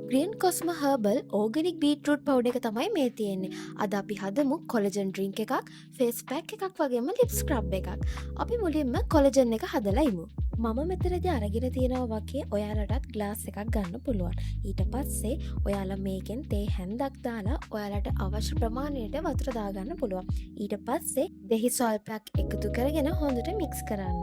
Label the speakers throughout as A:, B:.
A: Green කොස්ම herbal organic බීටරූට් powder එක තමයි මේ තියෙන්නේ. අද අපි හදමු කොලජන් ඩ්‍රින්ක් එකක්, ෆේස් පැක් එකක් වගේම ලිප් ස්ක්‍රබ් එකක්. අපි මුලින්ම කොලජන් එක හදලා ඉමු. මම මෙතනදී අරගෙන තියෙනවා වගේ ඔයාලටත් ග්ලාස් එකක් ගන්න පුළුවන්. ඊට පස්සේ ඔයාලා මේකෙන් තේ හැන්දක් දාලා ඔයාලට අවශ්‍ය ප්‍රමාණයට වතුර දාගන්න පුළුවන්. ඊට පස්සේ දෙහි ස්වල්පයක් එකතු කරගෙන හොඳට මික්ස් කරන්න.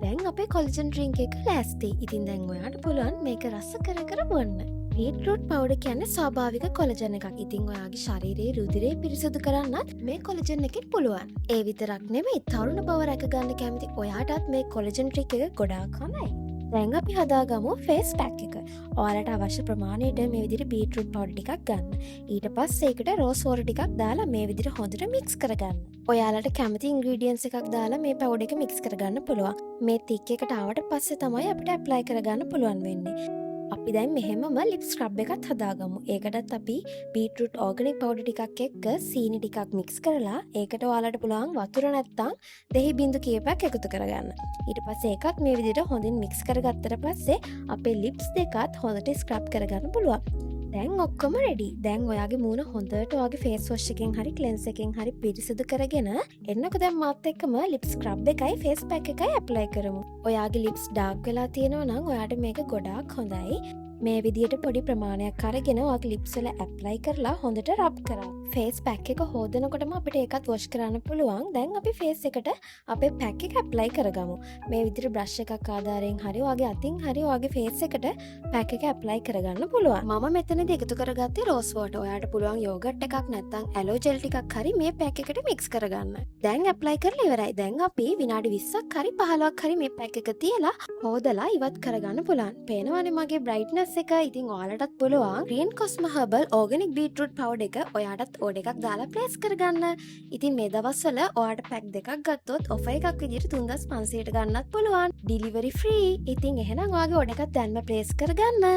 A: දැන් අපේ කොලජන් ඩ්‍රින්ක් එක ලෑස්ති. ඉතින් දැන් ඔයාට පුළුවන් මේක රස කර බොන්න. බීටරූට් පවුඩර් කියන්නේ ස්වාභාවික කොලජන් එකක්. ඉතින් ඔයාගේ ශරීරයේ රුධිරය පිරිසිදු කරන්නත් මේ කොලජන් එකෙන් පුළුවන්. ඒ විතරක් නෙමෙයි, තරුණ බව රැක ගන්න කැමති ඔයාටත් මේ කොලජන් ඩ්‍රින්ක් එක ගොඩාක් හොඳයි. දැන් අපි හදාගමු ෆේස් පැක් එක. ඔයාලට අවශ්‍ය ප්‍රමාණයට මේ විදිහට බීටරූට් පවුඩර් ටිකක් ගන්න. ඊට පස්සේ ඒකට රෝස් වෝටර් ටිකක් දාලා මේ විදිහට හොඳට මික්ස් කරගන්න. ඔයාලට කැමති ඉන්ග්‍රීඩියන්ට්ස් එකක් දාලා මේ පවුඩර් එක මික්ස් කරගන්න පුළුවන්. මේ තික් එකට ආවට පස්සේ තමයි අපිට ඇප්ලයි කරගන්න පුළුවන් වෙන්නේ. අපි දැන් මෙහෙමම ලිප් ස්ක්‍රබ් එකත් හදාගමු. ඒකටත් අපි බීටරූට් ඕගනික් පවුඩර් ටිකක් එක්ක සීනි ටිකක් මික්ස් කරලා ඒකට ඔයාලට පුළුවන් වතුර නැත්තම් දෙහි බිංදු කීපයක් එකතු කරගන්න. ඊට පස්සේ ඒකත් මේ විදිහට හොඳින් මික්ස් කරගත්තට පස්සේ අපේ ලිප්ස් දෙකත් හොඳට ස්ක්‍රබ් කරගන්න පුළුවන්. දැන් ඔක්කොම රෙඩි. දැන් ඔයාගේ මූණ හොඳට ඔයාගේ ෆේස් වොෂ් එකෙන් හරි ක්ලෙන්ස් එකෙන් හරි පිරිසිදු කරගෙන එන්නකෝ දැන් මාත් එක්කම ලිප් ස්ක්‍රබ් එකයි ෆේස් පැක් එකයි ඇප්ලයි කරමු. ඔයාගේ ලිප්ස් ඩාර්ක් වෙලා තියෙනවා නම් ඔයාට මේක ගොඩාක් හොඳයි. මේ විදියට පොඩි ප්‍රමාණයක් අරගෙන ඔයාගේ ලිප්ස් වල ඇප්ලයි කරලා හොඳට රබ් කරන්න. ෆේස් පැක් එක හොදනකොටම අපිට ඒකත් වොෂ් කරන්න පුළුවන්. දැන් අපි ෆේස් එකට අපේ පැක් එක ඇප්ලයි කරගමු. මේ විදියට බ්‍රෂ් එකක් ආධාරයෙන් හරි ඔයාගේ අතින් හරි ඔයාගේ ෆේස් එකට පැක් එක ඇප්ලයි කරගන්න පුළුවන්. මම මෙතනදී එකතු කරගත්තේ රෝස් වෝටර්. ඔයාට පුළුවන් යෝගට් එකක් නැත්නම් ඇලෝ ජෙල් ටිකක් හරි මේ පැක් එකට මික්ස් කරගන්න. දැන් ඇප්ලයි කරලා ඉවරයි. දැන් අපි විනාඩි 20ක් හරි 15ක් හරි මේ පැක් එක තියලා හොදලා ඉවත් කරගන්න පුළුවන්. පේනවනේ මගේ බ්‍රයිට්නස් එක. ඉතින් ඔයාලටත් පුළුවන් ග්‍රීන් කොස්ම හර්බල් ඕගනික් බීටරූට් පවුඩර් එක ඔයාටත් ඕඩර් එකක් දාලා ප්ලේස් කරගන්න. ඉතින් මේ දවස්වල ඔයාට පැක් දෙකක් ගත්තොත් ඔෆර් එකක් විදිහට 3500ට ගන්නත් පුළුවන්. Delivery free. ඉතින් එහෙනම් ඔයාගේ ඕඩර් එකක් දැන්ම ප්ලේස් කරගන්න.